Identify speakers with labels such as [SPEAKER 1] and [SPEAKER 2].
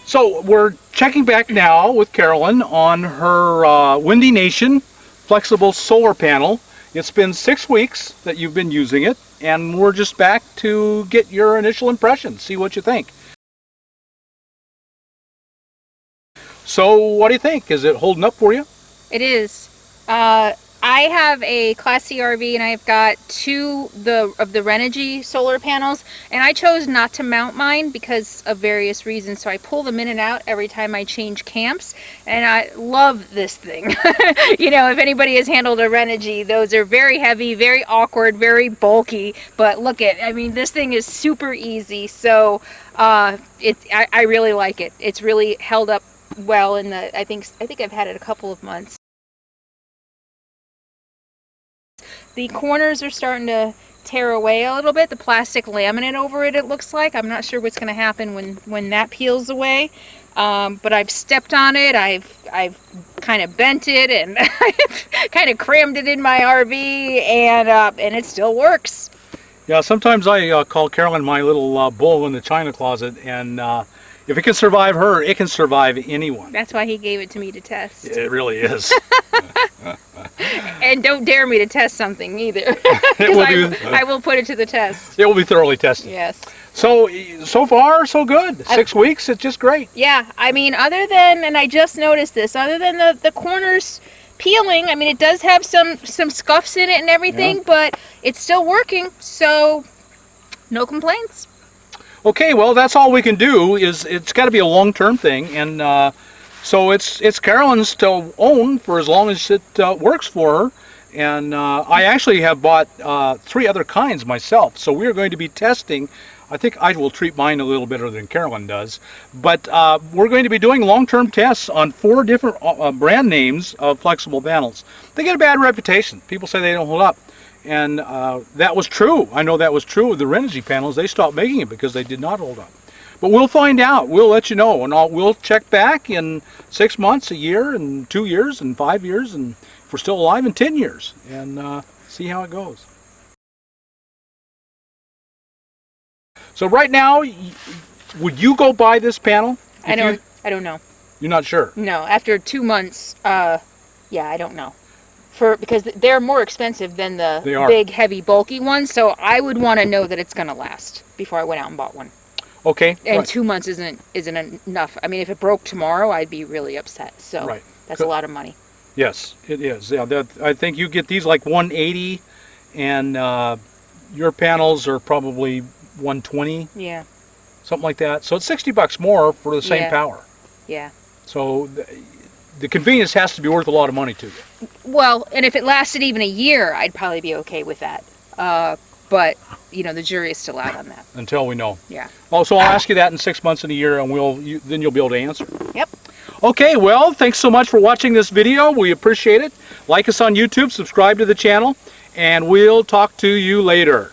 [SPEAKER 1] So we're checking back now with Carolyn on her WindyNation flexible solar panel. It's been 6 weeks that you've been using it, and we're just back to get your initial impressions, see what you think. So what do you think? Is it holding up for you?
[SPEAKER 2] It is. I have a Class C RV, and I've got two of the Renogy solar panels, and I chose not to mount mine because of various reasons. So I pull them in and out every time I change camps, and I love this thing. You know, if anybody has handled a Renogy, those are very heavy, very awkward, very bulky. But look I mean, this thing is super easy. So I really like it. It's really held up well in the I think I've had it a couple of months. The corners are starting to tear away a little bit. The plastic laminate over it looks like. I'm not sure what's going to happen when that peels away. But I've stepped on it. I've kind of bent it, and I've kind of crammed it in my RV, and it still works.
[SPEAKER 1] Yeah, sometimes I call Carolyn my little bull in the china closet, and if it can survive her, it can survive anyone.
[SPEAKER 2] That's why he gave it to me to test.
[SPEAKER 1] It really is.
[SPEAKER 2] And don't dare me to test something either, because I will put it to the test.
[SPEAKER 1] It will be thoroughly tested.
[SPEAKER 2] Yes.
[SPEAKER 1] So far, so good. 6 weeks, it's just great.
[SPEAKER 2] Yeah, I mean, other than, and I just noticed this, other than the corners peeling, I mean, it does have some scuffs in it and everything, yeah, but it's still working, so no complaints.
[SPEAKER 1] Okay, well, that's all we can do. It's got to be a long-term thing, and so it's Carolyn's to own for as long as it works for her. And I actually have bought 3 other kinds myself, so we're going to be testing. I think I will treat mine a little better than Carolyn does, but we're going to be doing long-term tests on 4 different brand names of flexible panels. They get a bad reputation. People say they don't hold up. And that was true. I know that was true with the Renogy panels. They stopped making it because they did not hold up. But we'll find out. We'll let you know, and we'll check back in 6 months, a year, and 2 years, and 5 years, and if we're still alive, in 10 years, and see how it goes. So right now, would you go buy this panel?
[SPEAKER 2] I don't know.
[SPEAKER 1] You're not sure?
[SPEAKER 2] No. After 2 months, yeah, I don't know. Because they're more expensive than the big, heavy, bulky ones, so I would want to know that it's going to last before I went out and bought one.
[SPEAKER 1] Okay.
[SPEAKER 2] And right. 2 months isn't enough. I mean, if it broke tomorrow, I'd be really upset. So right. That's a lot of money.
[SPEAKER 1] Yes, it is. Yeah, I think you get these like $180, and your panels are probably $120.
[SPEAKER 2] Yeah.
[SPEAKER 1] Something like that. So it's $60 more for the same power.
[SPEAKER 2] Yeah.
[SPEAKER 1] So the convenience has to be worth a lot of money to you.
[SPEAKER 2] Well, and if it lasted even a year, I'd probably be okay with that. But, you know, the jury is still out on that.
[SPEAKER 1] Until we know.
[SPEAKER 2] Yeah.
[SPEAKER 1] Oh, so I'll ask you that in 6 months and a year, and then you'll be able to answer.
[SPEAKER 2] Yep.
[SPEAKER 1] Okay, well, thanks so much for watching this video. We appreciate it. Like us on YouTube, subscribe to the channel, and we'll talk to you later.